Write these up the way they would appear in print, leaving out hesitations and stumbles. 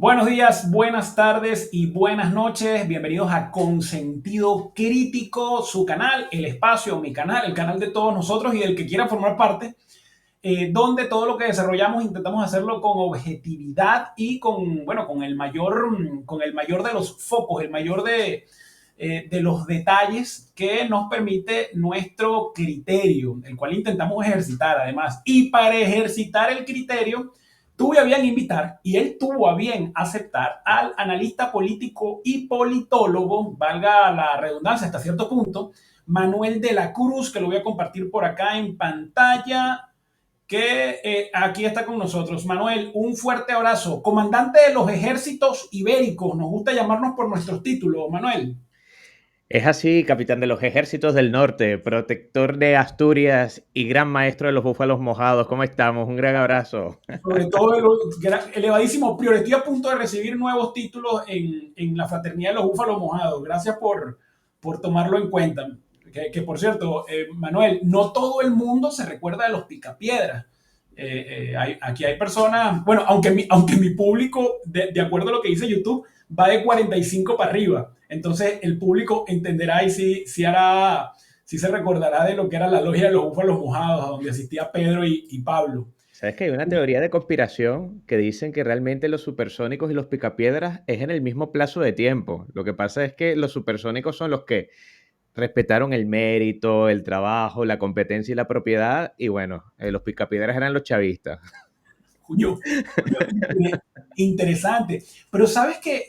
Buenos días, buenas tardes y buenas noches. Bienvenidos a Consentido Crítico, su canal, el espacio, mi canal, el canal de todos nosotros y del que quiera formar parte, donde todo lo que desarrollamos intentamos hacerlo con objetividad y bueno, con el mayor de los focos, el mayor de los detalles que nos permite nuestro criterio, el cual intentamos ejercitar además. Y para ejercitar el criterio, tuve a bien invitar y él tuvo a bien aceptar al analista político y politólogo, valga la redundancia hasta cierto punto, Manuel de la Cruz, que lo voy a compartir por acá en pantalla, que aquí está con nosotros. Manuel, un fuerte abrazo. Comandante de los ejércitos ibéricos, nos gusta llamarnos por nuestros títulos, Manuel. Es así, capitán de los ejércitos del norte, protector de Asturias y gran maestro de los búfalos mojados. ¿Cómo estamos? Un gran abrazo. Sobre todo elevadísimo, Prioretti a punto de recibir nuevos títulos en la fraternidad de los búfalos mojados. Gracias por tomarlo en cuenta. Por cierto, Manuel, no todo el mundo se recuerda de los picapiedras. Aquí hay personas, bueno, aunque mi público, de acuerdo a lo que dice YouTube, va de 45 para arriba. Entonces el público entenderá y si se recordará de lo que era la logia de los búfalos mojados, a donde asistía Pedro y Pablo. ¿Sabes que hay una teoría de conspiración que dicen que realmente los supersónicos y los picapiedras es en el mismo plazo de tiempo? Lo que pasa es que los supersónicos son los que respetaron el mérito, el trabajo, la competencia y la propiedad, y bueno, los picapiedras eran los chavistas. Coño, interesante. Pero sabes que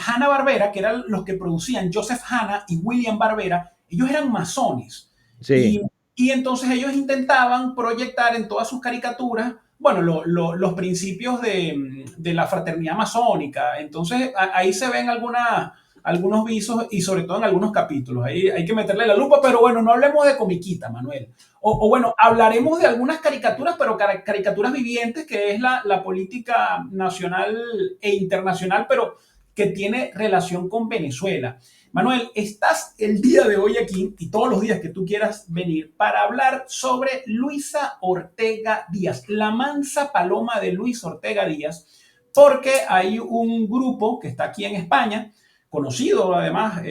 Hanna-Barbera, que eran los que producían Joseph Hanna y William Barbera, ellos eran masones. Y, Sí, y entonces ellos intentaban proyectar en todas sus caricaturas, bueno, los principios de la fraternidad masónica. Entonces ahí se ven algunos visos y sobre todo en algunos capítulos. Ahí hay que meterle la lupa, pero bueno, no hablemos de comiquita, Manuel. O bueno, hablaremos de algunas caricaturas, pero caricaturas vivientes, que es la política nacional e internacional, pero que tiene relación con Venezuela. Manuel, estás el día de hoy aquí y todos los días que tú quieras venir para hablar sobre Luisa Ortega Díaz, la mansa paloma de Luis Ortega Díaz, porque hay un grupo que está aquí en España, conocido además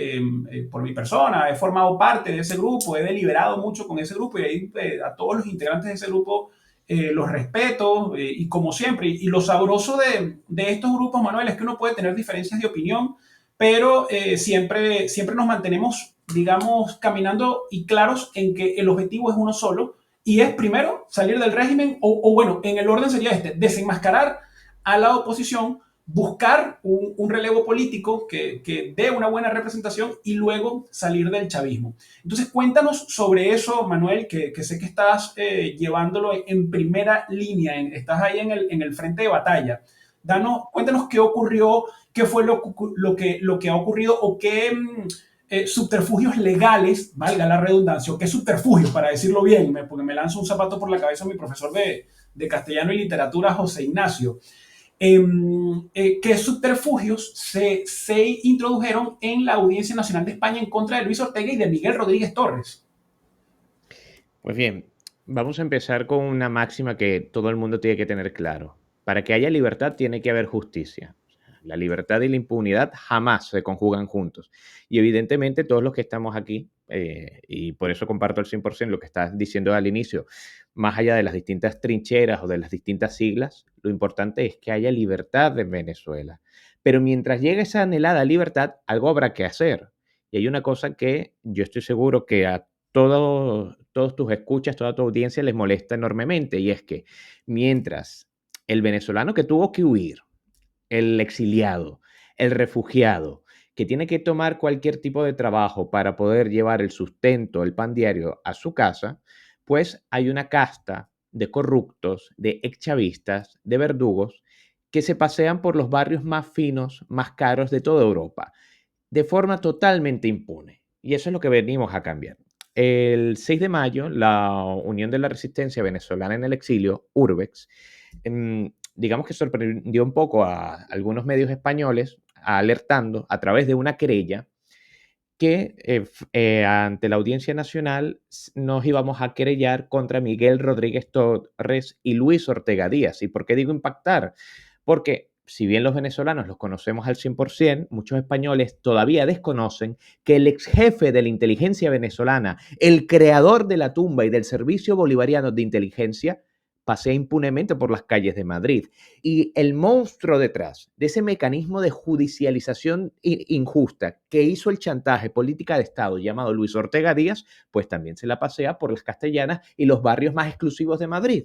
por mi persona, he formado parte de ese grupo, he deliberado mucho con ese grupo y ahí a todos los integrantes de ese grupo los respeto y como siempre, y lo sabroso de estos grupos, Manuel, es que uno puede tener diferencias de opinión, pero siempre nos mantenemos, digamos, caminando y claros en que el objetivo es uno solo y es primero salir del régimen o bueno, en el orden sería este, desenmascarar a la oposición, buscar un relevo político que dé una buena representación y luego salir del chavismo. Entonces cuéntanos sobre eso, Manuel, que sé que estás llevándolo en primera línea, estás ahí en el frente de batalla. Cuéntanos qué ocurrió, qué fue lo que ha ocurrido o qué subterfugios legales, valga la redundancia, o qué subterfugios, para decirlo bien, porque me lanzo un zapato por la cabeza mi profesor de castellano y literatura, José Ignacio. ¿Qué subterfugios se introdujeron en la Audiencia Nacional de España en contra de Luis Ortega y de Miguel Rodríguez Torres? pues bien, vamos a empezar con una máxima que todo el mundo tiene que tener claro. Para que haya libertad tiene que haber justicia. La libertad y la impunidad jamás se conjugan juntos. Y evidentemente todos los que estamos aquí, y por eso comparto al 100% lo que estás diciendo al inicio, más allá de las distintas trincheras o de las distintas siglas, lo importante es que haya libertad en Venezuela. Pero mientras llegue esa anhelada libertad, algo habrá que hacer. Y hay una cosa que yo estoy seguro que a todos tus escuchas, toda tu audiencia les molesta enormemente, y es que mientras el venezolano que tuvo que huir, el exiliado, el refugiado, que tiene que tomar cualquier tipo de trabajo para poder llevar el sustento, el pan diario a su casa, pues hay una casta de corruptos, de exchavistas, de verdugos, que se pasean por los barrios más finos, más caros de toda Europa, de forma totalmente impune. Y eso es lo que venimos a cambiar. El 6 de mayo, la Unión de la Resistencia Venezolana en el Exilio, URBEX, digamos que sorprendió un poco a algunos medios españoles, alertando a través de una querella que ante la Audiencia Nacional nos íbamos a querellar contra Miguel Rodríguez Torres y Luis Ortega Díaz. ¿Y por qué digo impactar? Porque si bien los venezolanos los conocemos al 100%, muchos españoles todavía desconocen que el ex jefe de la inteligencia venezolana, el creador de la tumba y del Servicio Bolivariano de Inteligencia, pasea impunemente por las calles de Madrid. Y el monstruo detrás de ese mecanismo de judicialización injusta que hizo el chantaje política de Estado llamado Luis Ortega Díaz, pues también se la pasea por las Castellanas y los barrios más exclusivos de Madrid.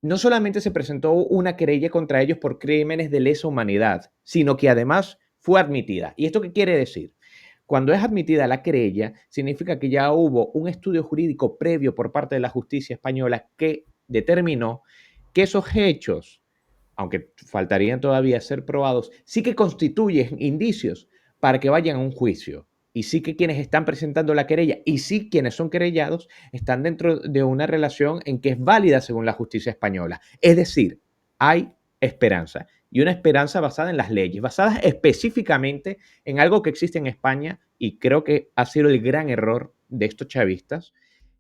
No solamente se presentó una querella contra ellos por crímenes de lesa humanidad, sino que además fue admitida. ¿Y esto qué quiere decir? Cuando es admitida la querella, significa que ya hubo un estudio jurídico previo por parte de la justicia española que determinó que esos hechos, aunque faltarían todavía ser probados, sí que constituyen indicios para que vayan a un juicio. Y sí que quienes están presentando la querella y sí quienes son querellados están dentro de una relación en que es válida según la justicia española. Es decir, hay esperanza. Y una esperanza basada en las leyes, basada específicamente en algo que existe en España y creo que ha sido el gran error de estos chavistas,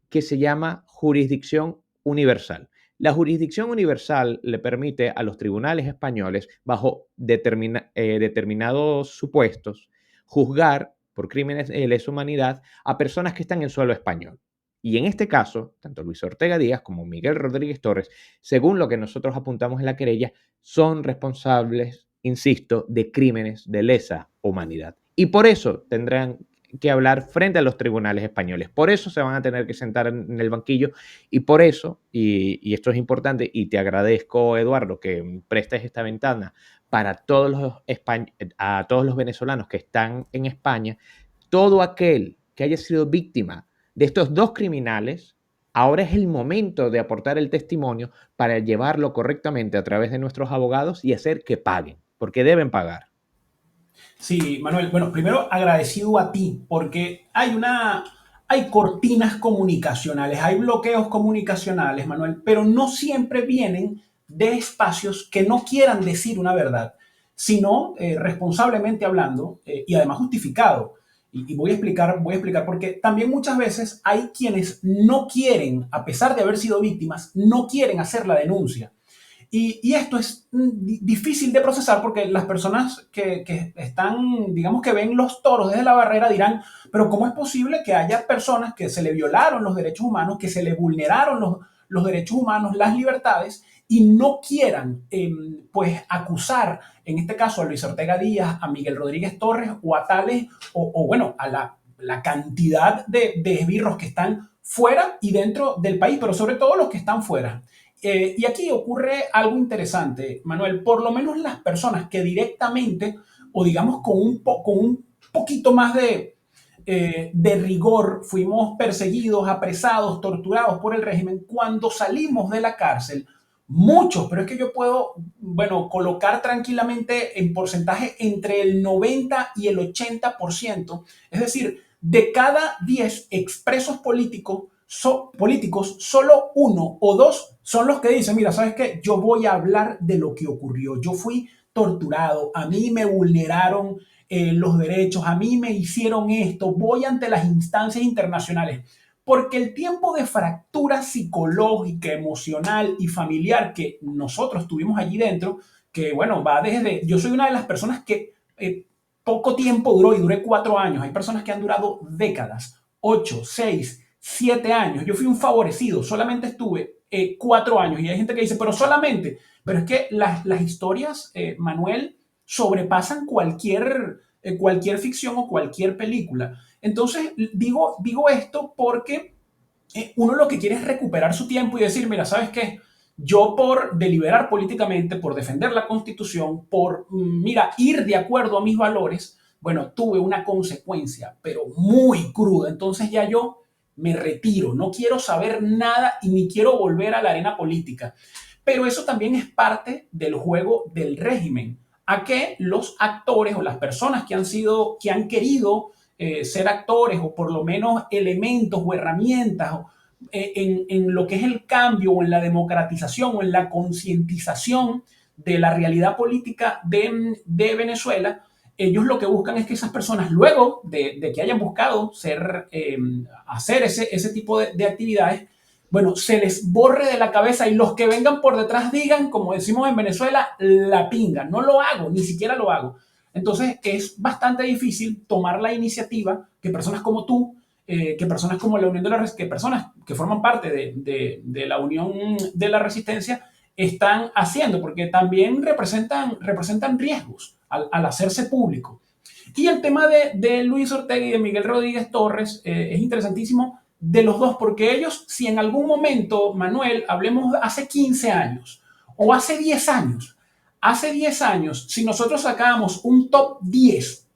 que se llama jurisdicción universal. La jurisdicción universal le permite a los tribunales españoles, bajo determinados supuestos, juzgar por crímenes de lesa humanidad a personas que están en suelo español. Y en este caso, tanto Luis Ortega Díaz como Miguel Rodríguez Torres, según lo que nosotros apuntamos en la querella, son responsables, insisto, de crímenes de lesa humanidad. Y por eso tendrán que hablar frente a los tribunales españoles. Por eso se van a tener que sentar en el banquillo y por eso, y esto es importante, y te agradezco, Eduardo, que prestes esta ventana para a todos los venezolanos que están en España, todo aquel que haya sido víctima de estos dos criminales, ahora es el momento de aportar el testimonio para llevarlo correctamente a través de nuestros abogados y hacer que paguen, porque deben pagar. Sí, Manuel, bueno, primero agradecido a ti, porque hay cortinas comunicacionales, hay bloqueos comunicacionales, Manuel, pero no siempre vienen de espacios que no quieran decir una verdad, sino responsablemente hablando y además justificado. Y voy a explicar, porque también muchas veces hay quienes no quieren, a pesar de haber sido víctimas, no quieren hacer la denuncia. Y esto es difícil de procesar porque las personas que están, digamos que ven los toros desde la barrera dirán, pero ¿cómo es posible que haya personas que se le violaron los derechos humanos, que se le vulneraron los derechos humanos, las libertades, y no quieran pues acusar, en este caso a Luis Ortega Díaz, a Miguel Rodríguez Torres o a tales, o bueno, a la cantidad de esbirros que están fuera y dentro del país, pero sobre todo los que están fuera? Y aquí ocurre algo interesante, Manuel. Por lo menos las personas que directamente, o digamos con un poquito más de rigor, fuimos perseguidos, apresados, torturados por el régimen, cuando salimos de la cárcel, muchos, pero es que yo puedo, bueno, colocar tranquilamente en porcentaje entre el 90 y el 80%, es decir, de cada 10 expresos políticos, solo uno o dos son los que dicen, mira, ¿sabes qué? Yo voy a hablar de lo que ocurrió. Yo fui torturado, a mí me vulneraron los derechos, a mí me hicieron esto, voy ante las instancias internacionales. Porque el tiempo de fractura psicológica, emocional y familiar que nosotros tuvimos allí dentro, que bueno, va desde, yo soy una de las personas que poco tiempo duró y duré 4 años. Hay personas que han durado décadas, 8, 6, 7 años. Yo fui un favorecido, solamente estuve 4 años. Y hay gente que dice, pero solamente, pero es que las historias, Manuel, sobrepasan cualquier ficción o cualquier película. Entonces, digo esto porque uno lo que quiere es recuperar su tiempo y decir, mira, ¿sabes qué? Yo por deliberar políticamente, por defender la Constitución, por, mira, ir de acuerdo a mis valores, bueno, tuve una consecuencia, pero muy cruda. Entonces ya yo me retiro, no quiero saber nada y ni quiero volver a la arena política. Pero eso también es parte del juego del régimen, a que los actores o las personas que han querido ser actores o por lo menos elementos o herramientas en lo que es el cambio o en la democratización o en la concientización de la realidad política de Venezuela, ellos lo que buscan es que esas personas, luego de que hayan buscado hacer ese tipo de actividades, bueno, se les borre de la cabeza y los que vengan por detrás digan, como decimos en Venezuela, la pinga. No lo hago, ni siquiera lo hago. Entonces es bastante difícil tomar la iniciativa que personas como tú, que personas como la Unión de la que personas que forman parte de la Unión de la Resistencia están haciendo, porque también representan riesgos al hacerse público. Y el tema de Luis Ortega y de Miguel Rodríguez Torres es interesantísimo de los dos, porque ellos, si en algún momento, Manuel, hablemos hace 15 años o hace 10 años, si nosotros sacábamos un top 10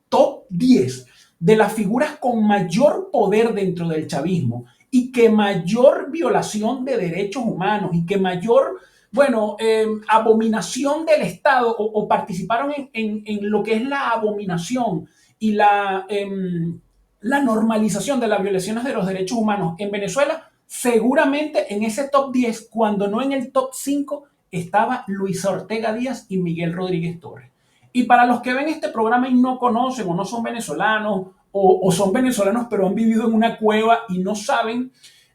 de las figuras con mayor poder dentro del chavismo y que mayor violación de derechos humanos y que mayor, bueno, abominación del Estado o participaron en lo que es la abominación y la normalización de las violaciones de los derechos humanos en Venezuela, seguramente en ese top 10, cuando no en el top 5, estaba Luis Ortega Díaz y Miguel Rodríguez Torres. Y para los que ven este programa y no conocen o no son venezolanos o son venezolanos pero han vivido en una cueva y no saben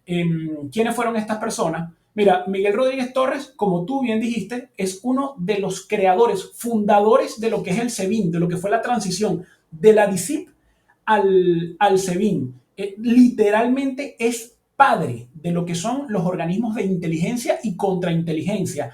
quiénes fueron estas personas, mira, Miguel Rodríguez Torres, como tú bien dijiste, es uno de los creadores, fundadores de lo que es el SEBIN, de lo que fue la transición de la DICIP al SEBIN. Literalmente es padre de lo que son los organismos de inteligencia y contrainteligencia.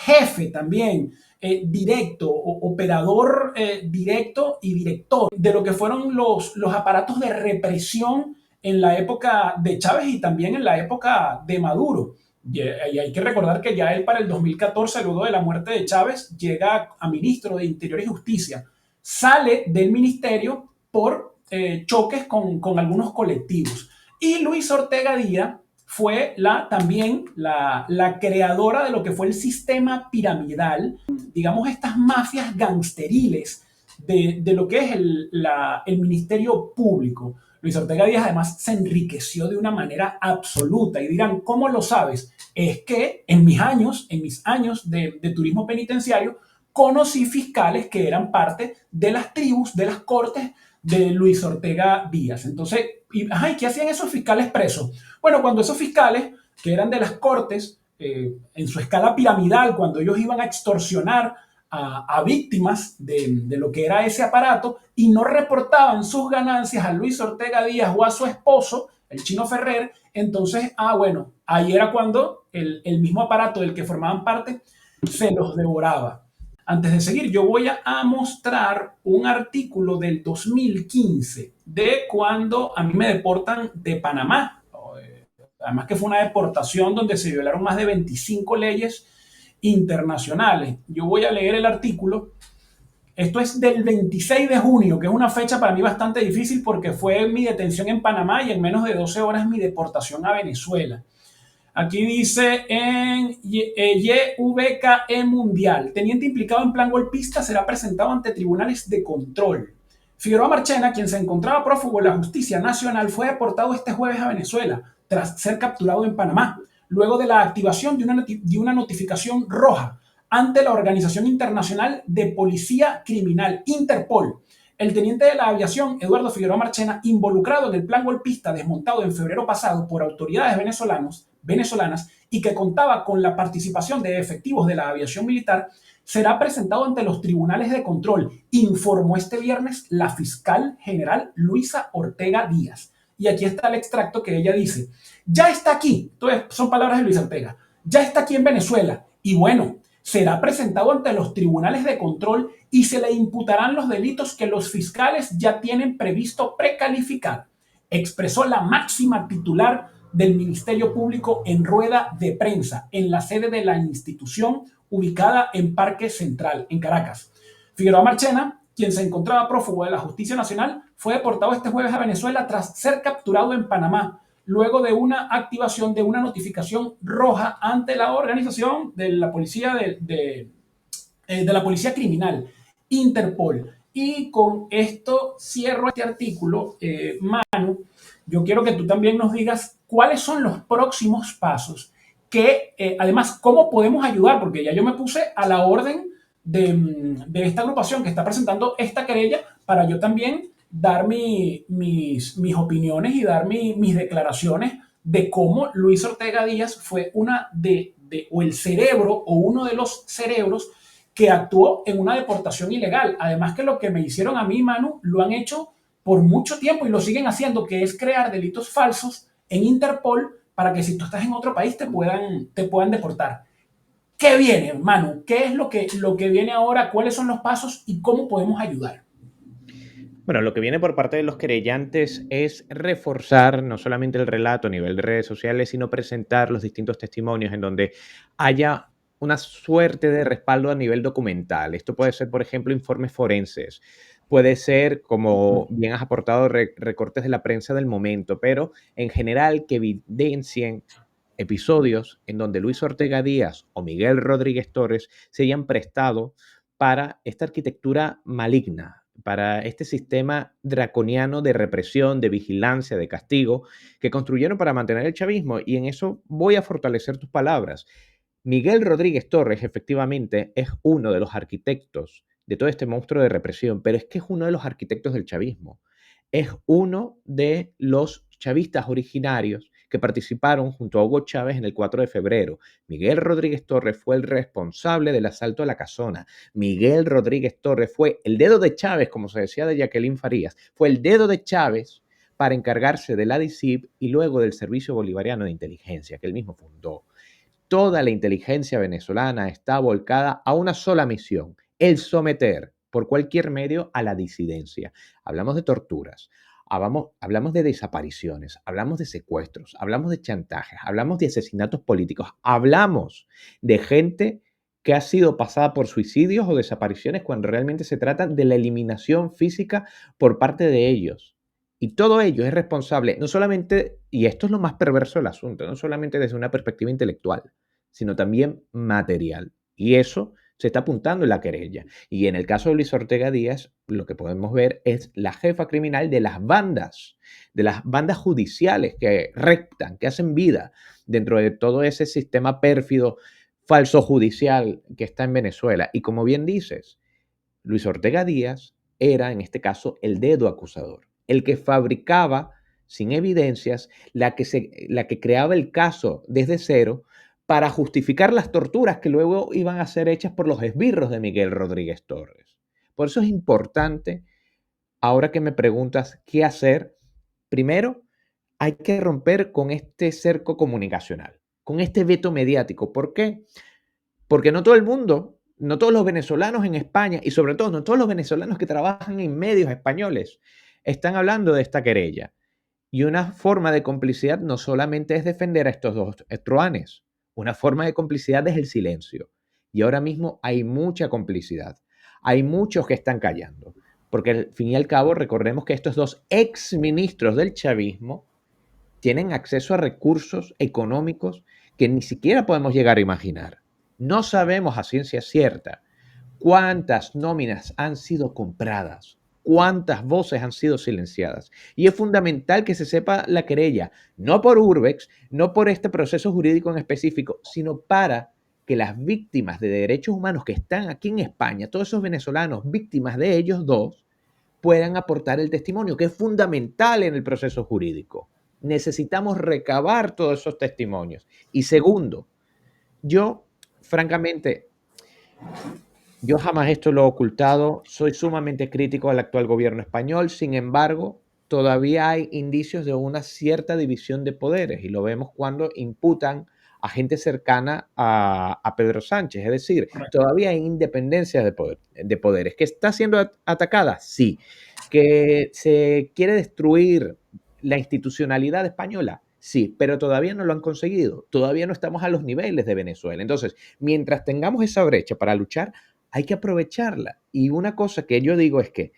Jefe también, directo, operador directo y director de lo que fueron los aparatos de represión en la época de Chávez y también en la época de Maduro. Y hay que recordar que ya él para el 2014, luego de la muerte de Chávez, llega a ministro de Interior y Justicia. Sale del ministerio por choques con algunos colectivos. Y Luis Ortega Díaz fue también la creadora de lo que fue el sistema piramidal, digamos, estas mafias gangsteriles de lo que es el Ministerio Público. Luis Ortega Díaz además se enriqueció de una manera absoluta. Y dirán, ¿cómo lo sabes? Es que en mis años de turismo penitenciario, conocí fiscales que eran parte de las tribus, de las cortes de Luis Ortega Díaz. Entonces, ¿qué hacían esos fiscales presos? Bueno, cuando esos fiscales, que eran de las cortes, en su escala piramidal, cuando ellos iban a extorsionar a víctimas de lo que era ese aparato y no reportaban sus ganancias a Luis Ortega Díaz o a su esposo, el Chino Ferrer, entonces, bueno, ahí era cuando el mismo aparato del que formaban parte se los devoraba. Antes de seguir, yo voy a mostrar un artículo del 2015 de cuando a mí me deportan de Panamá. Además que fue una deportación donde se violaron más de 25 leyes internacionales. Yo voy a leer el artículo. Esto es del 26 de junio, que es una fecha para mí bastante difícil porque fue mi detención en Panamá y en menos de 12 horas mi deportación a Venezuela. Aquí dice en YVKE Mundial, teniente implicado en plan golpista será presentado ante tribunales de control. Figueroa Marchena, quien se encontraba prófugo de la Justicia Nacional, fue deportado este jueves a Venezuela tras ser capturado en Panamá, luego de la activación de una notificación roja ante la Organización Internacional de Policía Criminal, Interpol. El teniente de la aviación, Eduardo Figueroa Marchena, involucrado en el plan golpista desmontado en febrero pasado por autoridades venezolanas y que contaba con la participación de efectivos de la aviación militar, será presentado ante los tribunales de control, informó este viernes la fiscal general Luisa Ortega Díaz. Y aquí está el extracto que ella dice, ya está aquí, son palabras de Luisa Ortega, ya está aquí en Venezuela y bueno, será presentado ante los tribunales de control y se le imputarán los delitos que los fiscales ya tienen previsto precalificar, expresó la máxima titular del Ministerio Público en rueda de prensa en la sede de la institución ubicada en Parque Central, en Caracas. Figueroa Marchena, quien se encontraba prófugo de la Justicia Nacional, fue deportado este jueves a Venezuela tras ser capturado en Panamá, luego de una activación de una notificación roja ante la organización de la policía de la policía criminal, Interpol. Y con esto cierro este artículo, Manu. Yo quiero que tú también nos digas cuáles son los próximos pasos, que además cómo podemos ayudar, porque ya yo me puse a la orden de esta agrupación que está presentando esta querella para yo también dar mis opiniones y dar mis declaraciones de cómo Luis Ortega Díaz fue o el cerebro o uno de los cerebros que actuó en una deportación ilegal. Además que lo que me hicieron a mí, Manu, lo han hecho por mucho tiempo y lo siguen haciendo, que es crear delitos falsos en Interpol para que si tú estás en otro país te puedan deportar. ¿Qué viene, Manu? ¿Qué es lo que viene ahora? ¿Cuáles son los pasos y cómo podemos ayudar? Bueno, lo que viene por parte de los querellantes es reforzar no solamente el relato a nivel de redes sociales, sino presentar los distintos testimonios en donde haya una suerte de respaldo a nivel documental. Esto puede ser, por ejemplo, informes forenses, puede ser, como bien has aportado, recortes de la prensa del momento, pero en general que evidencien episodios en donde Luis Ortega Díaz o Miguel Rodríguez Torres se hayan prestado para esta arquitectura maligna, para este sistema draconiano de represión, de vigilancia, de castigo, que construyeron para mantener el chavismo. Y en eso voy a fortalecer tus palabras. Miguel Rodríguez Torres, efectivamente, es uno de los arquitectos de todo este monstruo de represión, pero es que es uno de los arquitectos del chavismo. Es uno de los chavistas originarios que participaron junto a Hugo Chávez en el 4 de febrero. Miguel Rodríguez Torres fue el responsable del asalto a la Casona. Miguel Rodríguez Torres fue el dedo de Chávez, como se decía de Jacqueline Farías, fue el dedo de Chávez para encargarse de la DICIP y luego del Servicio Bolivariano de Inteligencia, que él mismo fundó. Toda la inteligencia venezolana está volcada a una sola misión, el someter por cualquier medio a la disidencia. Hablamos de torturas, hablamos de desapariciones, hablamos de secuestros, hablamos de chantajes, hablamos de asesinatos políticos, hablamos de gente que ha sido pasada por suicidios o desapariciones cuando realmente se trata de la eliminación física por parte de ellos. Y todo ello es responsable, no solamente, y esto es lo más perverso del asunto, no solamente desde una perspectiva intelectual, sino también material. Y eso se está apuntando en la querella. Y en el caso de Luis Ortega Díaz, lo que podemos ver es la jefa criminal de las bandas judiciales que reptan, que hacen vida dentro de todo ese sistema pérfido, falso judicial que está en Venezuela. Y como bien dices, Luis Ortega Díaz era, en este caso, el dedo acusador, el que fabricaba sin evidencias, la que creaba el caso desde cero para justificar las torturas que luego iban a ser hechas por los esbirros de Miguel Rodríguez Torres. Por eso es importante, ahora que me preguntas qué hacer, primero hay que romper con este cerco comunicacional, con este veto mediático. ¿Por qué? Porque no todo el mundo, no todos los venezolanos en España y sobre todo no todos los venezolanos que trabajan en medios españoles están hablando de esta querella. Y una forma de complicidad no solamente es defender a estos dos truanes, una forma de complicidad es el silencio. Y ahora mismo hay mucha complicidad. Hay muchos que están callando. Porque al fin y al cabo recordemos que estos dos exministros del chavismo tienen acceso a recursos económicos que ni siquiera podemos llegar a imaginar. No sabemos a ciencia cierta cuántas nóminas han sido compradas, cuántas voces han sido silenciadas. Y es fundamental que se sepa la querella, no por Urbex, no por este proceso jurídico en específico, sino para que las víctimas de derechos humanos que están aquí en España, todos esos venezolanos víctimas de ellos dos, puedan aportar el testimonio, que es fundamental en el proceso jurídico. Necesitamos recabar todos esos testimonios. Y segundo, yo, francamente, yo jamás esto lo he ocultado, soy sumamente crítico al actual gobierno español, sin embargo, todavía hay indicios de una cierta división de poderes y lo vemos cuando imputan a gente cercana a Pedro Sánchez, es decir, Correcto. todavía hay independencia de poderes. ¿Que está siendo atacada? Sí. ¿Que se quiere destruir la institucionalidad española? Sí, pero todavía no lo han conseguido, todavía no estamos a los niveles de Venezuela. Entonces, mientras tengamos esa brecha para luchar, hay que aprovecharla. Y una cosa que yo digo es que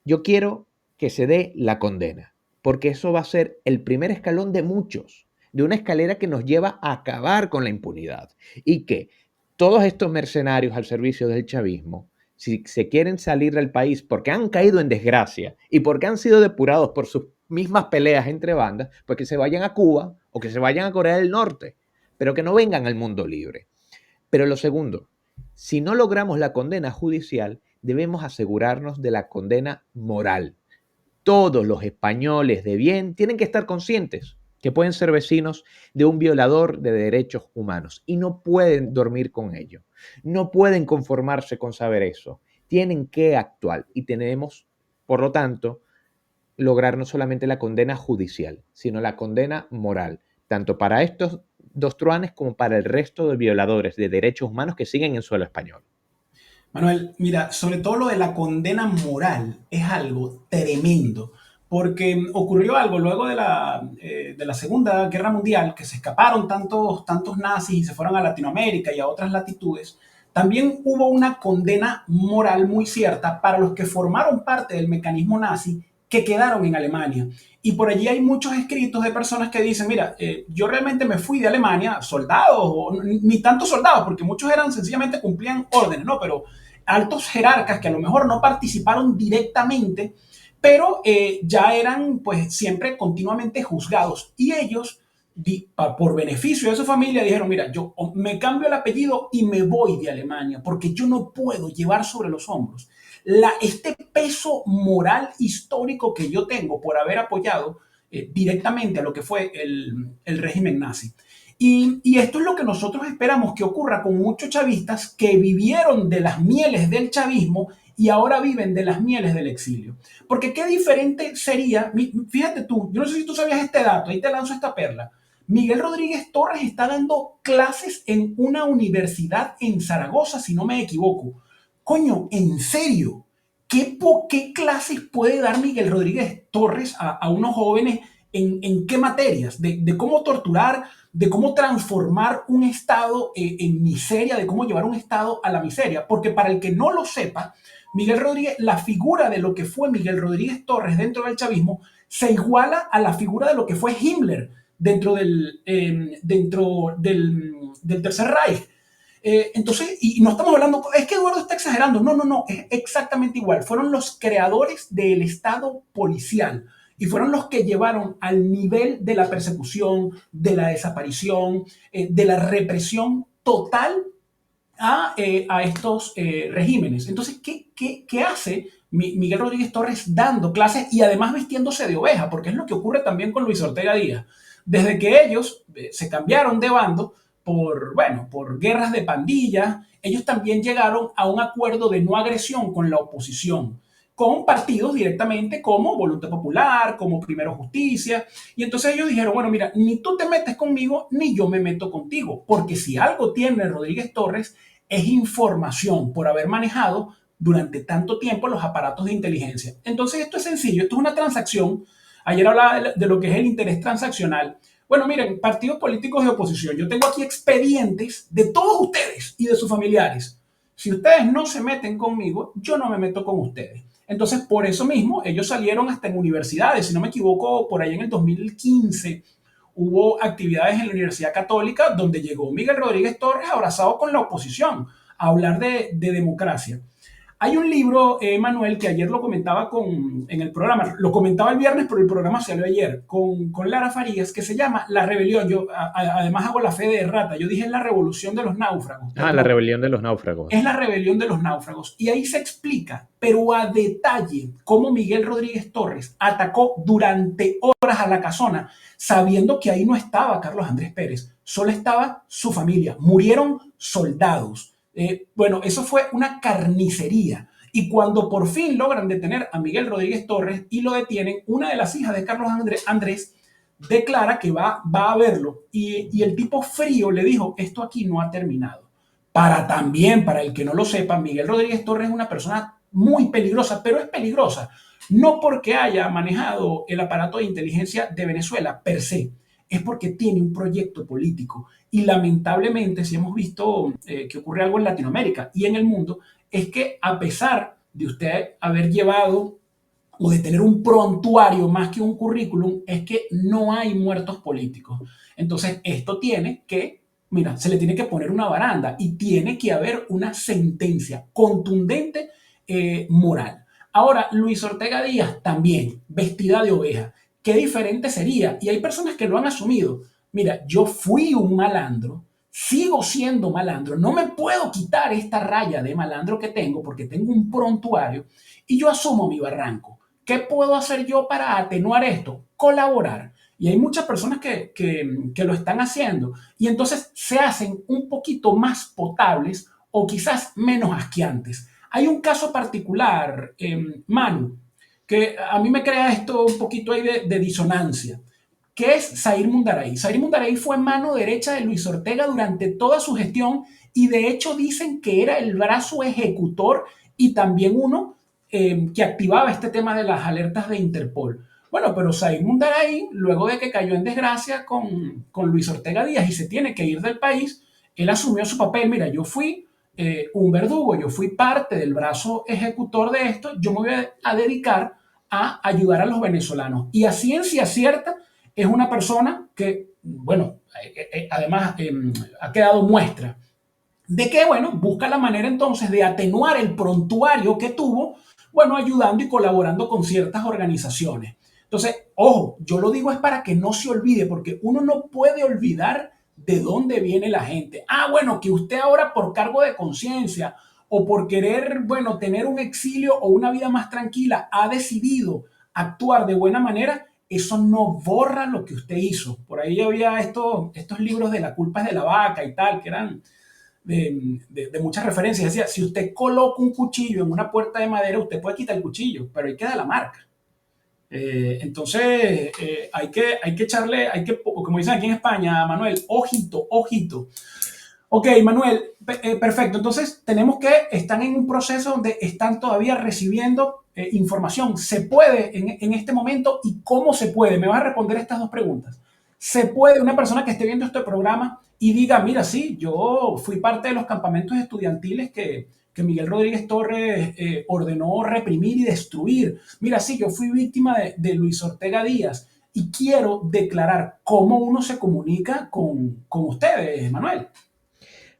yo quiero que se dé la condena, porque eso va a ser el primer escalón de muchos, de una escalera que nos lleva a acabar con la impunidad. Y que todos estos mercenarios al servicio del chavismo, si se quieren salir del país porque han caído en desgracia y porque han sido depurados por sus mismas peleas entre bandas, pues que se vayan a Cuba o que se vayan a Corea del Norte, pero que no vengan al mundo libre. Pero lo segundo, si no logramos la condena judicial, debemos asegurarnos de la condena moral. Todos los españoles de bien tienen que estar conscientes que pueden ser vecinos de un violador de derechos humanos y no pueden dormir con ello. No pueden conformarse con saber eso. Tienen que actuar y tenemos, por lo tanto, lograr no solamente la condena judicial, sino la condena moral, tanto para estos dos truanes como para el resto de violadores de derechos humanos que siguen en suelo español. Manuel, mira, sobre todo lo de la condena moral es algo tremendo, porque ocurrió algo luego de la Segunda Guerra Mundial, que se escaparon tantos nazis y se fueron a Latinoamérica y a otras latitudes. También hubo una condena moral muy cierta para los que formaron parte del mecanismo nazi que quedaron en Alemania. Y por allí hay muchos escritos de personas que dicen, mira, yo realmente me fui de Alemania, soldados, o ni tantos soldados, porque muchos eran sencillamente cumplían órdenes, ¿no? Pero altos jerarcas que a lo mejor no participaron directamente, pero ya eran pues siempre continuamente juzgados. Y ellos, por beneficio de su familia, dijeron, mira, yo me cambio el apellido y me voy de Alemania, porque yo no puedo llevar sobre los hombros este peso moral histórico que yo tengo por haber apoyado directamente a lo que fue el régimen nazi. Y esto es lo que nosotros esperamos que ocurra con muchos chavistas que vivieron de las mieles del chavismo y ahora viven de las mieles del exilio. Porque qué diferente sería, fíjate tú, yo no sé si tú sabías este dato, ahí te lanzo esta perla. Miguel Rodríguez Torres está dando clases en una universidad en Zaragoza, si no me equivoco. Coño, en serio, ¿qué clases puede dar Miguel Rodríguez Torres a unos jóvenes en qué materias? De cómo torturar, de cómo transformar un estado en miseria, de cómo llevar un estado a la miseria. Porque para el que no lo sepa, Miguel Rodríguez, la figura de lo que fue Miguel Rodríguez Torres dentro del chavismo se iguala a la figura de lo que fue Himmler dentro del Tercer Reich. Entonces, y no estamos hablando, es que Eduardo está exagerando, no, es exactamente igual. Fueron los creadores del Estado policial y fueron los que llevaron al nivel de la persecución, de la desaparición, de la represión total a estos regímenes. Entonces, ¿qué hace Miguel Rodríguez Torres dando clases y además vistiéndose de oveja? Porque es lo que ocurre también con Luis Ortega Díaz. Desde que ellos se cambiaron de bando, por guerras de pandillas, ellos también llegaron a un acuerdo de no agresión con la oposición, con partidos directamente como Voluntad Popular, como Primero Justicia, y entonces ellos dijeron, bueno, mira, ni tú te metes conmigo, ni yo me meto contigo, porque si algo tiene Rodríguez Torres es información por haber manejado durante tanto tiempo los aparatos de inteligencia. Entonces esto es sencillo, esto es una transacción. Ayer hablaba de lo que es el interés transaccional. Bueno, miren, partidos políticos de oposición, yo tengo aquí expedientes de todos ustedes y de sus familiares. Si ustedes no se meten conmigo, yo no me meto con ustedes. Entonces, por eso mismo, ellos salieron hasta en universidades. Si no me equivoco, por ahí en el 2015 hubo actividades en la Universidad Católica donde llegó Miguel Rodríguez Torres abrazado con la oposición a hablar de democracia. Hay un libro, Manuel, que ayer lo comentaba en el programa, lo comentaba el viernes, pero el programa salió ayer, con Lara Farías, que se llama La Rebelión. Yo además hago la fe de rata, yo dije la revolución de los náufragos, pero Ah, la no, rebelión de los es náufragos. la rebelión de los náufragos. Y ahí se explica, pero a detalle, cómo Miguel Rodríguez Torres atacó durante horas a la casona, sabiendo que ahí no estaba Carlos Andrés Pérez, solo estaba su familia. Murieron soldados. Bueno, eso fue una carnicería. Y cuando por fin logran detener a Miguel Rodríguez Torres y lo detienen, una de las hijas de Carlos Andrés declara que va a verlo. Y el tipo frío le dijo, esto aquí no ha terminado. Para el que no lo sepa, Miguel Rodríguez Torres es una persona muy peligrosa, pero es peligrosa no porque haya manejado el aparato de inteligencia de Venezuela per se, es porque tiene un proyecto político. Y lamentablemente, si hemos visto que ocurre algo en Latinoamérica y en el mundo, es que a pesar de usted haber llevado o de tener un prontuario más que un currículum, es que no hay muertos políticos. Entonces, esto tiene que, mira, se le tiene que poner una baranda y tiene que haber una sentencia contundente moral. Ahora, Luis Ortega Díaz también, vestida de oveja. ¿Qué diferente sería? Y hay personas que lo han asumido. Mira, yo fui un malandro, sigo siendo malandro, no me puedo quitar esta raya de malandro que tengo porque tengo un prontuario y yo asumo mi barranco. ¿Qué puedo hacer yo para atenuar esto? Colaborar. Y hay muchas personas que lo están haciendo. Y entonces se hacen un poquito más potables o quizás menos asqueantes. Hay un caso particular, Manu, que a mí me crea esto un poquito ahí de disonancia, que es Zair Mundaray. Zair Mundaray fue mano derecha de Luis Ortega durante toda su gestión y de hecho dicen que era el brazo ejecutor y también uno que activaba este tema de las alertas de Interpol. Bueno, pero Zair Mundaray, luego de que cayó en desgracia con Luis Ortega Díaz y se tiene que ir del país, él asumió su papel. Mira, yo fui un verdugo, yo fui parte del brazo ejecutor de esto, yo me voy a dedicar a ayudar a los venezolanos. Y a ciencia cierta, es una persona que, bueno, además ha quedado muestra de que, bueno, busca la manera entonces de atenuar el prontuario que tuvo, bueno, ayudando y colaborando con ciertas organizaciones. Entonces, ojo, yo lo digo es para que no se olvide, porque uno no puede olvidar de dónde viene la gente. Ah, bueno, que usted ahora por cargo de conciencia o por querer, bueno, tener un exilio o una vida más tranquila, ha decidido actuar de buena manera, eso no borra lo que usted hizo. Por ahí había estos libros de La culpa es de la vaca y tal, que eran de muchas referencias. Decía, si usted coloca un cuchillo en una puerta de madera, usted puede quitar el cuchillo, pero ahí queda la marca. Entonces, hay que echarle, como dicen aquí en España, Manuel, ojito, ojito. Ok, Manuel, perfecto. Entonces, tenemos que están en un proceso donde están todavía recibiendo información. ¿Se puede en este momento y cómo se puede? Me vas a responder estas dos preguntas. ¿Se puede una persona que esté viendo este programa y diga, mira, sí, yo fui parte de los campamentos estudiantiles que Miguel Rodríguez Torres ordenó reprimir y destruir? Mira, sí, yo fui víctima de Luis Ortega Díaz y quiero declarar cómo uno se comunica con ustedes, Manuel.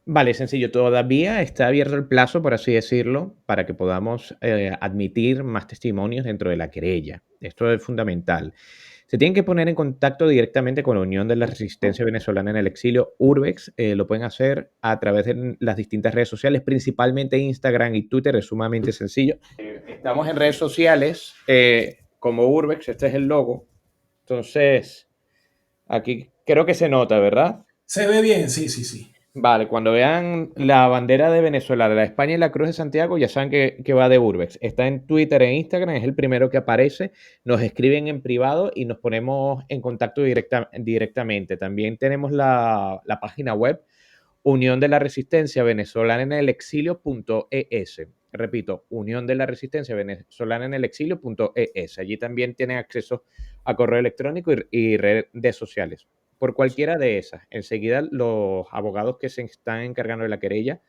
Vale, sencillo. Todavía está abierto el plazo, por así decirlo, para que podamos admitir más testimonios dentro de la querella. Esto es fundamental. Se tienen que poner en contacto directamente con la Unión de la Resistencia Venezolana en el Exilio, URBEX. Lo pueden hacer a través de las distintas redes sociales, principalmente Instagram y Twitter. Es sumamente sencillo. Estamos en redes sociales como URBEX. Este es el logo. Entonces, aquí creo que se nota, ¿verdad? Se ve bien, sí, sí, sí. Vale, cuando vean la bandera de Venezuela, de la España y la Cruz de Santiago, ya saben que va de Urbex. Está en Twitter e Instagram, es el primero que aparece. Nos escriben en privado y nos ponemos en contacto directamente. También tenemos la página web Unión de la Resistencia Venezolana en el Exilio.es. Repito, Unión de la Resistencia Venezolana en el Exilio.es. Allí también tienen acceso a correo electrónico y redes sociales. Por cualquiera de esas, enseguida los abogados que se están encargando de la querella,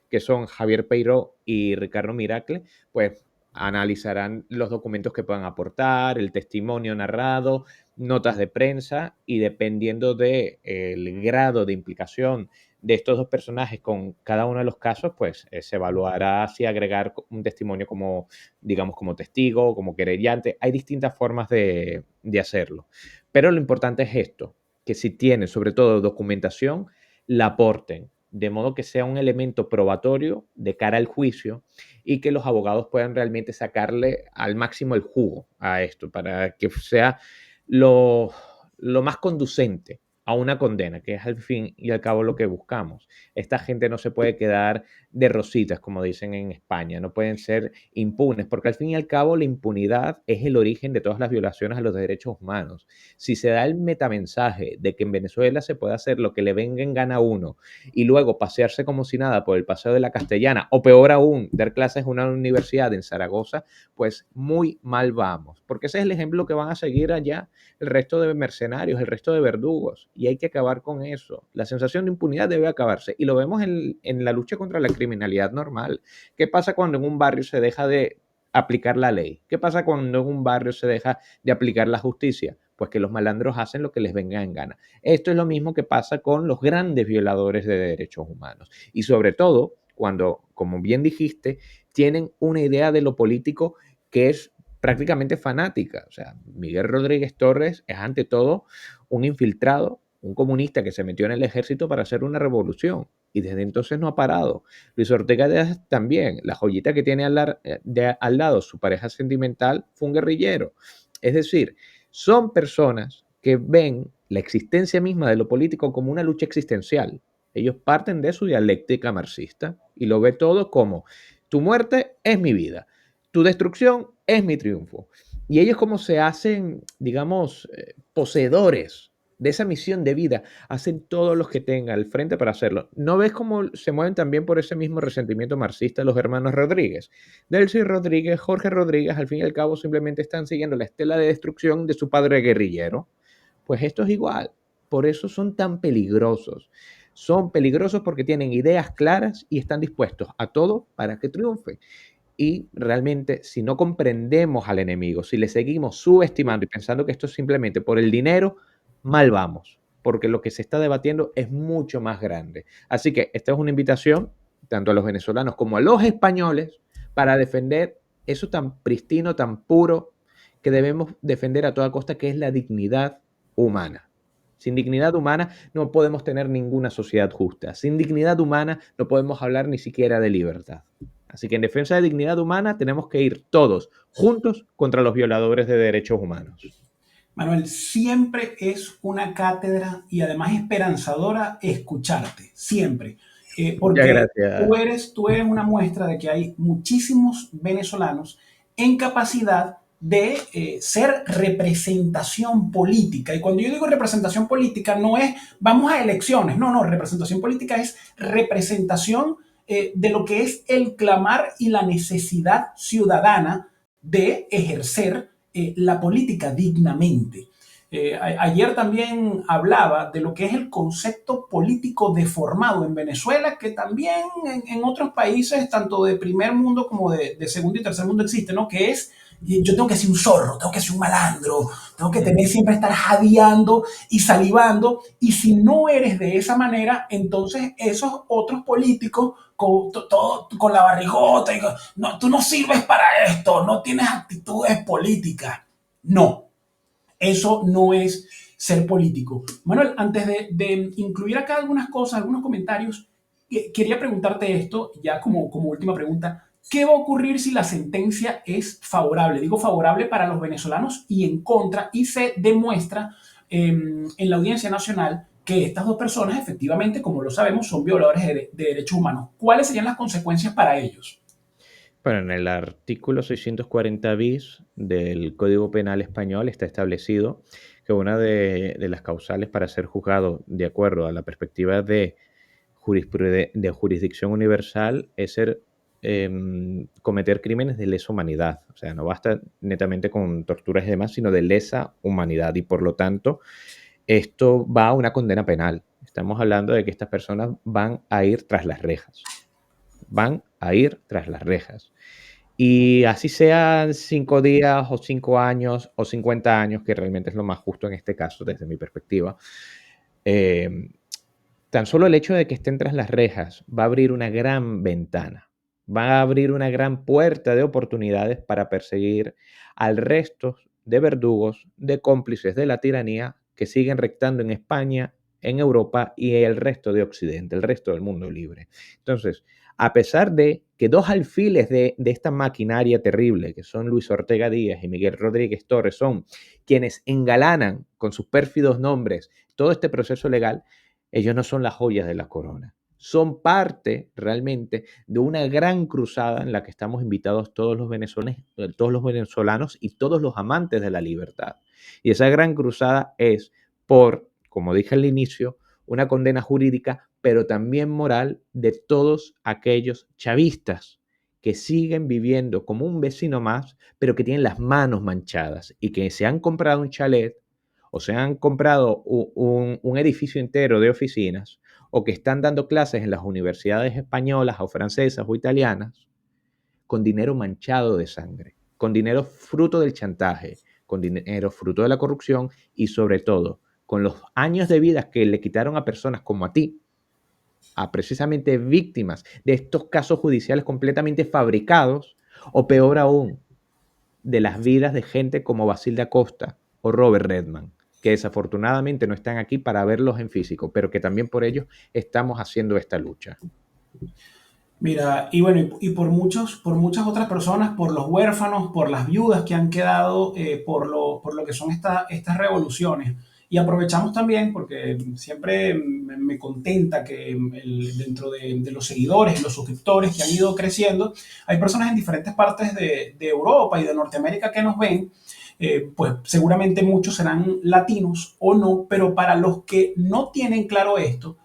que son Javier Peiró y Ricardo Miracle, pues analizarán los documentos que puedan aportar, el testimonio narrado, notas de prensa y dependiendo del grado de implicación de estos dos personajes con cada uno de los casos, pues se evaluará si agregar un testimonio como, digamos, como testigo, como querellante. Hay distintas formas de hacerlo. Pero lo importante es esto, que si tienen sobre todo documentación, la aporten, de modo que sea un elemento probatorio de cara al juicio y que los abogados puedan realmente sacarle al máximo el jugo a esto, para que sea lo más conducente a una condena, que es al fin y al cabo lo que buscamos. Esta gente no se puede quedar de rositas, como dicen en España, no pueden ser impunes, porque al fin y al cabo la impunidad es el origen de todas las violaciones a los derechos humanos. Si se da el metamensaje de que en Venezuela se puede hacer lo que le venga en gana a uno y luego pasearse como si nada por el Paseo de la Castellana, o peor aún, dar clases en una universidad en Zaragoza, pues muy mal vamos, porque ese es el ejemplo que van a seguir allá el resto de mercenarios, el resto de verdugos, y hay que acabar con eso. La sensación de impunidad debe acabarse, y lo vemos en la lucha contra la criminalidad normal. ¿Qué pasa cuando en un barrio se deja de aplicar la ley? ¿Qué pasa cuando en un barrio se deja de aplicar la justicia? Pues que los malandros hacen lo que les venga en gana. Esto es lo mismo que pasa con los grandes violadores de derechos humanos. Y sobre todo, cuando, como bien dijiste, tienen una idea de lo político que es prácticamente fanática. O sea, Miguel Rodríguez Torres es ante todo un infiltrado, un comunista que se metió en el ejército para hacer una revolución y desde entonces no ha parado. Luis Ortega Díaz también, la joyita que tiene al lado, su pareja sentimental, fue un guerrillero. Es decir, son personas que ven la existencia misma de lo político como una lucha existencial. Ellos parten de su dialéctica marxista y lo ve todo como tu muerte es mi vida, tu destrucción es mi triunfo. Y ellos como se hacen, digamos, poseedores de esa misión de vida, hacen todo lo que tengan al frente para hacerlo. ¿No ves cómo se mueven también por ese mismo resentimiento marxista los hermanos Rodríguez? Delcy Rodríguez, Jorge Rodríguez, al fin y al cabo simplemente están siguiendo la estela de destrucción de su padre guerrillero. Pues esto es igual. Por eso son tan peligrosos. Son peligrosos porque tienen ideas claras y están dispuestos a todo para que triunfe. Y realmente, si no comprendemos al enemigo, si le seguimos subestimando y pensando que esto es simplemente por el dinero, mal vamos, porque lo que se está debatiendo es mucho más grande. Así que esta es una invitación, tanto a los venezolanos como a los españoles, para defender eso tan pristino, tan puro, que debemos defender a toda costa, que es la dignidad humana. Sin dignidad humana no podemos tener ninguna sociedad justa. Sin dignidad humana no podemos hablar ni siquiera de libertad. Así que en defensa de dignidad humana tenemos que ir todos juntos contra los violadores de derechos humanos. Manuel, siempre es una cátedra y además esperanzadora escucharte, siempre. Muchas Porque gracias. tú eres una muestra de que hay muchísimos venezolanos en capacidad de ser representación política. Y cuando yo digo representación política, no es vamos a elecciones, no, no, representación política es representación de lo que es el clamar y la necesidad ciudadana de ejercer la política dignamente. Ayer también hablaba de lo que es el concepto político deformado en Venezuela, que también en otros países, tanto de primer mundo como de segundo y tercer mundo existe, ¿no? Que es, yo tengo que ser un zorro, tengo que ser un malandro, tengo que tener siempre estar jadeando y salivando, y si no eres de esa manera, entonces esos otros políticos con la barrigota, y no, tú no sirves para esto, no tienes actitudes políticas. No, eso no es ser político. Manuel, antes de incluir acá algunas cosas, algunos comentarios, quería preguntarte esto, ya como última pregunta. ¿Qué va a ocurrir si la sentencia es favorable? Digo favorable para los venezolanos y en contra, y se demuestra en la Audiencia Nacional que estas dos personas, efectivamente, como lo sabemos, son violadores de derechos humanos. ¿Cuáles serían las consecuencias para ellos? Bueno, en el artículo 640 bis del Código Penal español está establecido que una de las causales para ser juzgado de acuerdo a la perspectiva de, de jurisdicción universal es ser, cometer crímenes de lesa humanidad. O sea, no basta netamente con torturas y demás, sino de lesa humanidad. Y por lo tanto, esto va a una condena penal. Estamos hablando de que estas personas van a ir tras las rejas. Van a ir tras las rejas. Y así sean 5 días o 5 años o 50 años, que realmente es lo más justo en este caso desde mi perspectiva, eh, tan solo el hecho de que estén tras las rejas va a abrir una gran ventana, va a abrir una gran puerta de oportunidades para perseguir al resto de verdugos, de cómplices de la tiranía que siguen rectando en España, en Europa y el resto de Occidente, el resto del mundo libre. Entonces, a pesar de que dos alfiles de esta maquinaria terrible, que son Luis Ortega Díaz y Miguel Rodríguez Torres, son quienes engalanan con sus pérfidos nombres todo este proceso legal, ellos no son las joyas de la corona. Son parte realmente de una gran cruzada en la que estamos invitados todos los venezolanos y todos los amantes de la libertad. Y esa gran cruzada es por, como dije al inicio, una condena jurídica, pero también moral de todos aquellos chavistas que siguen viviendo como un vecino más, pero que tienen las manos manchadas y que se han comprado un chalet o se han comprado un edificio entero de oficinas o que están dando clases en las universidades españolas o francesas o italianas con dinero manchado de sangre, con dinero fruto del chantaje, con dinero fruto de la corrupción y sobre todo con los años de vida que le quitaron a personas como a ti, a precisamente víctimas de estos casos judiciales completamente fabricados, o peor aún, de las vidas de gente como Basilda Costa o Robert Redman, que desafortunadamente no están aquí para verlos en físico, pero que también por ellos estamos haciendo esta lucha. Mira, y bueno, y por muchas otras personas, por los huérfanos, por las viudas que han quedado, por lo que son estas revoluciones. Y aprovechamos también, porque siempre me contenta que dentro de los seguidores y los suscriptores que han ido creciendo, hay personas en diferentes partes de Europa y de Norteamérica que nos ven. Pues seguramente muchos serán latinos o no, pero para los que no tienen claro esto,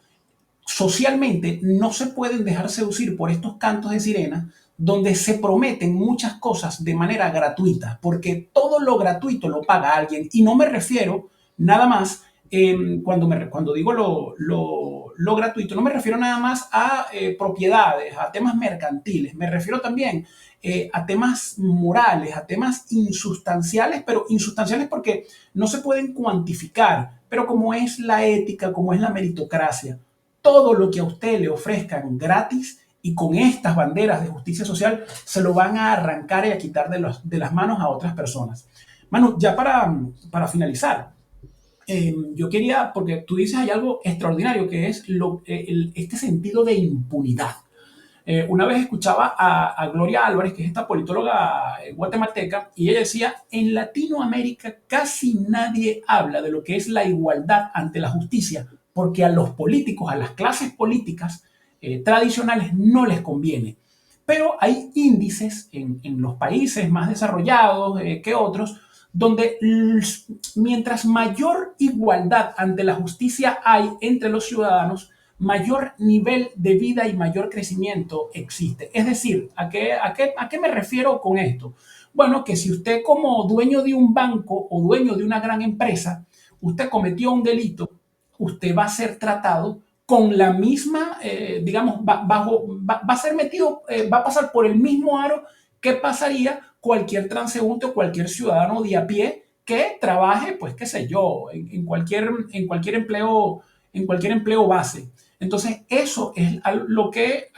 socialmente no se pueden dejar seducir por estos cantos de sirena donde se prometen muchas cosas de manera gratuita, porque todo lo gratuito lo paga alguien. Y no me refiero nada más, cuando digo lo gratuito, no me refiero nada más a propiedades, a temas mercantiles, me refiero también a temas morales, a temas insustanciales, pero insustanciales porque no se pueden cuantificar, pero como es la ética, como es la meritocracia, todo lo que a usted le ofrezcan gratis y con estas banderas de justicia social se lo van a arrancar y a quitar de las manos a otras personas. Manu, ya para finalizar, yo quería, porque tú dices hay algo extraordinario que es este sentido de impunidad. Una vez escuchaba a Gloria Álvarez, que es esta politóloga guatemalteca, y ella decía, en Latinoamérica casi nadie habla de lo que es la igualdad ante la justicia, porque a los políticos, a las clases políticas tradicionales no les conviene. Pero hay índices en los países más desarrollados que otros, donde mientras mayor igualdad ante la justicia hay entre los ciudadanos, mayor nivel de vida y mayor crecimiento existe. Es decir, ¿a qué me refiero con esto? Bueno, que si usted como dueño de un banco o dueño de una gran empresa, usted cometió un delito, usted va a ser tratado con la misma, digamos, va a ser metido, va a pasar por el mismo aro que pasaría cualquier transeúnte o cualquier ciudadano de a pie que trabaje, pues qué sé yo, en cualquier empleo base. Entonces, eso es a lo que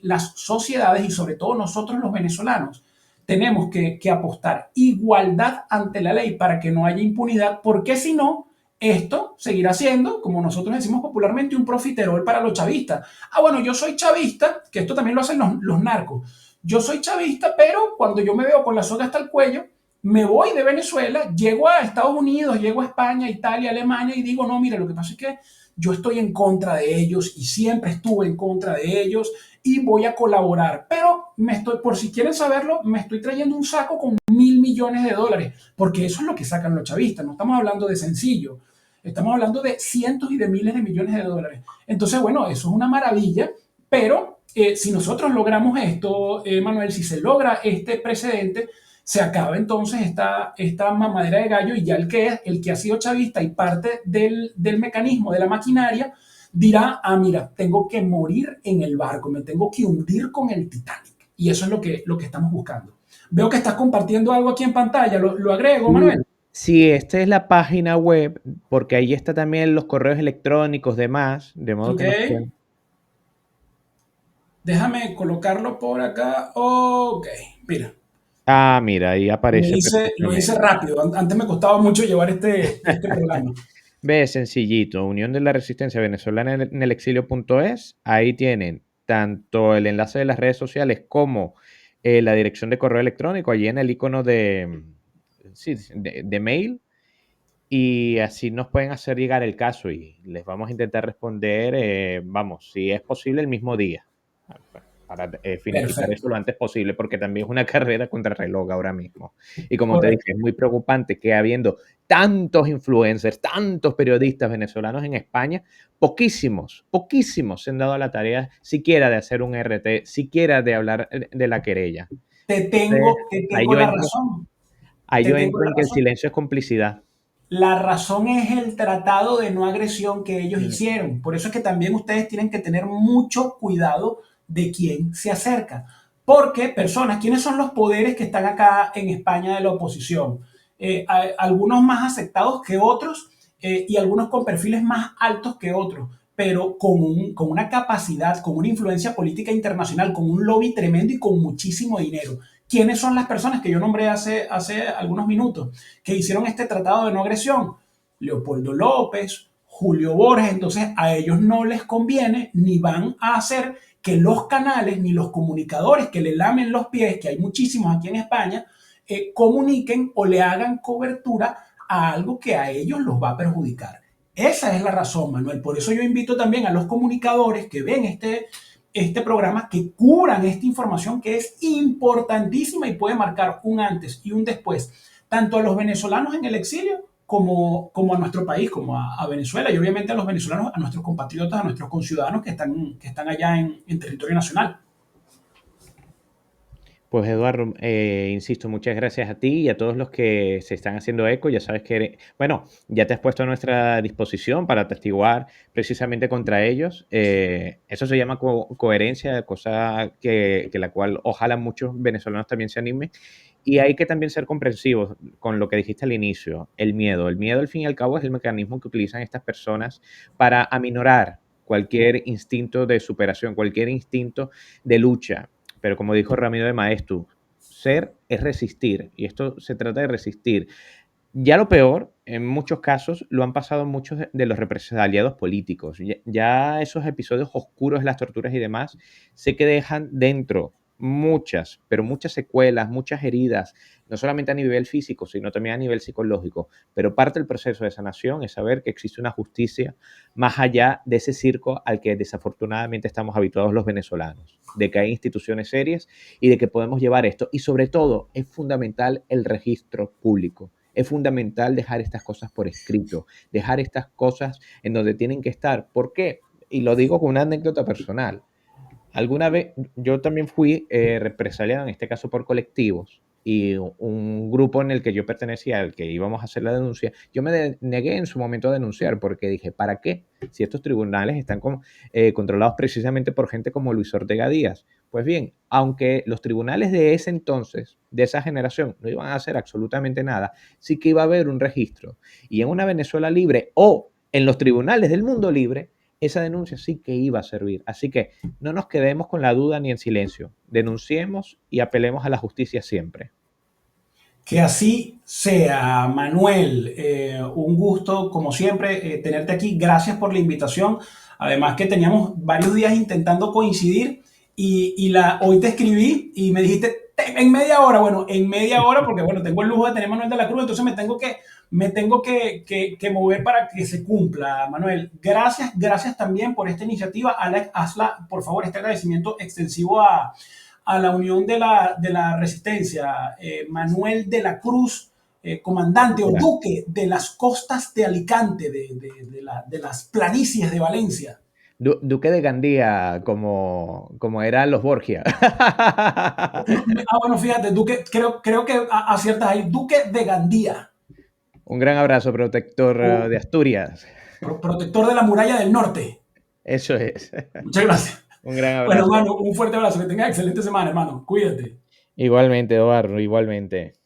las sociedades y sobre todo nosotros los venezolanos tenemos que apostar. Igualdad ante la ley para que no haya impunidad, porque si no, esto seguirá siendo, como nosotros decimos popularmente, un profiterol para los chavistas. Ah, bueno, yo soy chavista, que esto también lo hacen los narcos. Yo soy chavista, pero cuando yo me veo con la soga hasta el cuello, me voy de Venezuela, llego a Estados Unidos, llego a España, Italia, Alemania y digo, no, mira, lo que pasa es que yo estoy en contra de ellos y siempre estuve en contra de ellos y voy a colaborar. Pero por si quieren saberlo, me estoy trayendo un saco con $1.000 millones, porque eso es lo que sacan los chavistas. No estamos hablando de sencillo, estamos hablando de cientos y de miles de millones de dólares. Entonces, bueno, eso es una maravilla, pero si nosotros logramos esto, Manuel, si se logra este precedente, se acaba entonces esta mamadera de gallo y ya el que ha sido chavista y parte del mecanismo, de la maquinaria, dirá, ah, mira, tengo que morir en el barco, me tengo que hundir con el Titanic. Y eso es lo que estamos buscando. Veo que estás compartiendo algo aquí en pantalla, lo agrego, Manuel. Sí, esta es la página web, porque ahí está también los correos electrónicos, demás, de modo Ok, que nos pueden... déjame colocarlo por acá. Ok, mira. Ah, mira, ahí aparece Lo hice perfectamente. rápido. Antes me costaba mucho llevar este programa. Ve, sencillito, Unión de la Resistencia Venezolana en el exilio.es, ahí tienen tanto el enlace de las redes sociales como la dirección de correo electrónico, allí en el icono sí, de mail, y así nos pueden hacer llegar el caso y les vamos a intentar responder, vamos, si es posible el mismo día, para finiquitar Perfecto. esto lo antes posible, porque también es una carrera contra reloj ahora mismo. Y como te dije, Correcto. es muy preocupante que habiendo tantos influencers, tantos periodistas venezolanos en España, poquísimos se han dado a la tarea siquiera de hacer un RT, siquiera de hablar de la querella. Te Entonces, tengo, te ahí tengo yo la entro, razón. ahí Te yo tengo entro la en que el razón. silencio es complicidad. La razón es el tratado de no agresión que ellos Mm. hicieron. Por eso es que también ustedes tienen que tener mucho cuidado de quién se acerca. Porque personas, ¿quiénes son los poderes que están acá en España de la oposición? Algunos más aceptados que otros y algunos con perfiles más altos que otros, pero con una capacidad, con una influencia política internacional, con un lobby tremendo y con muchísimo dinero. ¿Quiénes son las personas que yo nombré hace algunos minutos que hicieron este tratado de no agresión? Leopoldo López, Julio Borges. Entonces a ellos no les conviene ni van a hacer que los canales ni los comunicadores que le lamen los pies, que hay muchísimos aquí en España, comuniquen o le hagan cobertura a algo que a ellos los va a perjudicar. Esa es la razón, Manuel. Por eso yo invito también a los comunicadores que ven este programa que cubran esta información que es importantísima y puede marcar un antes y un después, tanto a los venezolanos en el exilio como a nuestro país, como a Venezuela y obviamente a los venezolanos, a nuestros compatriotas, a nuestros conciudadanos que están allá en territorio nacional. Pues Eduardo, insisto, muchas gracias a ti y a todos los que se están haciendo eco. Ya sabes que, bueno, ya te has puesto a nuestra disposición para atestiguar precisamente contra ellos. Eso se llama coherencia, cosa que la cual ojalá muchos venezolanos también se animen. Y hay que también ser comprensivos con lo que dijiste al inicio, el miedo. El miedo, al fin y al cabo, es el mecanismo que utilizan estas personas para aminorar cualquier instinto de superación, cualquier instinto de lucha. Pero como dijo Ramiro de Maeztu, ser es resistir, y esto se trata de resistir. Ya lo peor, en muchos casos, lo han pasado muchos de los represaliados políticos. Ya esos episodios oscuros, las torturas y demás, sé que dejan dentro muchas, pero muchas secuelas, muchas heridas, no solamente a nivel físico, sino también a nivel psicológico. Pero parte del proceso de sanación es saber que existe una justicia más allá de ese circo al que desafortunadamente estamos habituados los venezolanos, de que hay instituciones serias y de que podemos llevar esto. Y sobre todo, es fundamental el registro público. Es fundamental dejar estas cosas por escrito, dejar estas cosas en donde tienen que estar. ¿Por qué? Y lo digo con una anécdota personal. Alguna vez yo también fui represaliado, en este caso por colectivos, y un grupo en el que yo pertenecía, al que íbamos a hacer la denuncia, yo me negué en su momento a denunciar porque dije, ¿para qué? Si estos tribunales están controlados precisamente por gente como Luis Ortega Díaz. Pues bien, aunque los tribunales de ese entonces, de esa generación, no iban a hacer absolutamente nada, sí que iba a haber un registro. Y en una Venezuela libre o en los tribunales del mundo libre, esa denuncia sí que iba a servir. Así que no nos quedemos con la duda ni en silencio. Denunciemos y apelemos a la justicia siempre. Que así sea, Manuel. Un gusto, como siempre, tenerte aquí. Gracias por la invitación. Además que teníamos varios días intentando coincidir hoy te escribí y me dijiste en media hora. Bueno, en media hora, porque bueno, tengo el lujo de tener Manuel de la Cruz, entonces me tengo que mover para que se cumpla, Manuel. Gracias también por esta iniciativa. Alex, hazla, por favor, este agradecimiento extensivo a la Unión de la Resistencia, Manuel de la Cruz, comandante o Gracias. duque de las costas de Alicante, de las planicies de Valencia. Duque de Gandía, como eran los Borgia. Bueno, fíjate, duque, creo que aciertas ahí, duque de Gandía, Un gran abrazo, protector o de Asturias. protector de la muralla del norte. Eso es. Muchas gracias. Un gran Bueno, abrazo. hermano, un fuerte abrazo, que tengas excelente semana, hermano. Cuídate. Igualmente, Eduardo, igualmente.